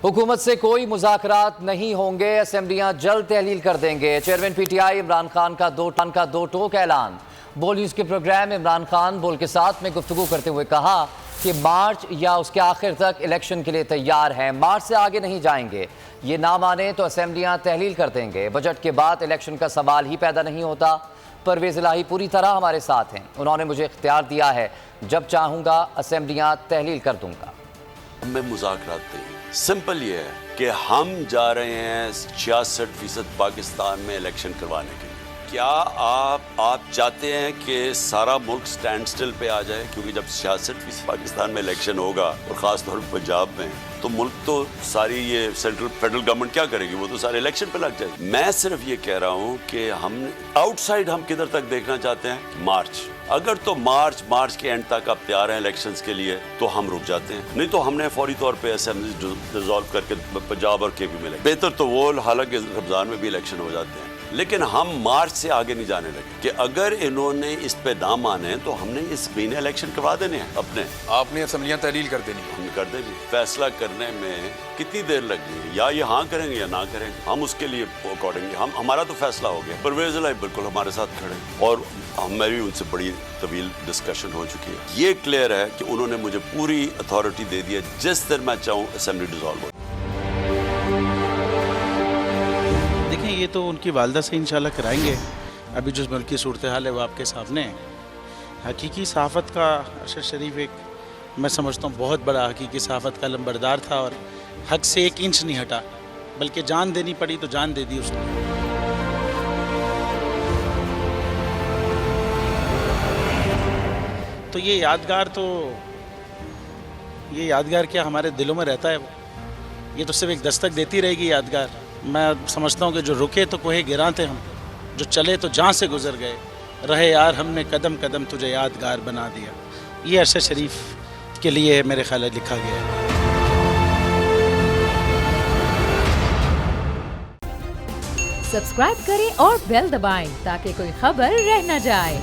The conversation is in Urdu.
حکومت سے کوئی مذاکرات نہیں ہوں گے، اسمبلیاں جلد تحلیل کر دیں گے۔ Chairman P T I Imran Khan کا دو ٹوک اعلان۔ بول نیوز کے پروگرام عمران خان بول کے ساتھ میں گفتگو کرتے ہوئے کہا کہ مارچ یا اس کے آخر تک الیکشن کے لیے تیار ہیں، مارچ سے آگے نہیں جائیں گے۔ یہ نہ مانے تو اسمبلیاں تحلیل کر دیں گے۔ بجٹ کے بعد الیکشن کا سوال ہی پیدا نہیں ہوتا۔ پرویز الہی پوری طرح ہمارے ساتھ ہیں، انہوں نے مجھے اختیار دیا ہے، جب چاہوں گا اسمبلیاں تحلیل کر دوں گا۔ ہمیں مذاکرات نہیں، سمپل یہ ہے کہ ہم جا رہے ہیں 66% پاکستان میں الیکشن کروانے کے لیے۔ کیا آپ چاہتے ہیں کہ سارا ملک سٹینڈ سٹل پہ آ جائے؟ کیونکہ جب 66% پاکستان میں الیکشن ہوگا اور خاص طور پہ پنجاب میں، تو ملک تو ساری یہ فیڈرل گورنمنٹ کیا کرے گی؟ وہ تو سارے الیکشن پہ لگ جائے گی۔ میں صرف یہ کہہ رہا ہوں کہ ہم آؤٹ سائڈ ہم کدھر تک دیکھنا چاہتے ہیں؟ مارچ۔ اگر تو مارچ کے اینڈ تک آپ تیار ہیں الیکشنز کے لیے تو ہم رک جاتے ہیں، نہیں تو ہم نے فوری طور پہ اسمبلی ڈیزالو کر کے پنجاب اور کے پی میں بہتر تو وہ، حالانکہ رمضان میں بھی الیکشن ہو جاتے ہیں، لیکن ہم مارچ سے آگے نہیں جانے لگے کہ اگر انہوں نے اس پہ نہ مانے تو ہم نے اس مہینے الیکشن کروا دینے ہیں اپنے۔ آپ نے اسمبلیاں تحلیل کر دینی ہم کر دیں گے۔ فیصلہ کرنے میں کتنی دیر لگنی ہے، یا یہ ہاں کریں گے یا نہ کریں گے، ہم اس کے لیے اکارڈنگ ہمارا تو فیصلہ ہو گیا۔ پرویز الہی بالکل ہمارے ساتھ کھڑے ہیں اور ہماری ان سے بڑی طویل ڈسکشن ہو چکی ہے۔ یہ کلیئر ہے کہ انہوں نے مجھے پوری اتھارٹی دے دی ہے، جس دن میں چاہوں اسمبلی ڈیزالو ہو۔ دیکھیں، یہ تو ان کی والدہ سے انشاءاللہ کرائیں گے۔ ابھی جو ملک کی صورتحال ہے وہ آپ کے سامنے ہے۔ حقیقی صحافت کا ارشد شریف ایک میں سمجھتا ہوں بہت بڑا حقیقی صحافت کا لمبردار تھا، اور حق سے 1 انچ نہیں ہٹا، بلکہ جان دینی پڑی تو جان دے دی اس نے۔ تو یہ یادگار کیا ہمارے دلوں میں رہتا ہے، یہ تو صرف ایک دستک دیتی رہے گی یادگار۔ میں سمجھتا ہوں کہ جو رکے تو کوہ گراں تھے ہم، جو چلے تو جہاں سے گزر گئے، رہے یار ہم نے قدم قدم تجھے یادگار بنا دیا۔ یہ ارشد شریف کے لیے میرے خیال ہے لکھا گیا ہے۔ سبسکرائب کریں اور بیل دبائیں تاکہ کوئی خبر رہ نہ جائے۔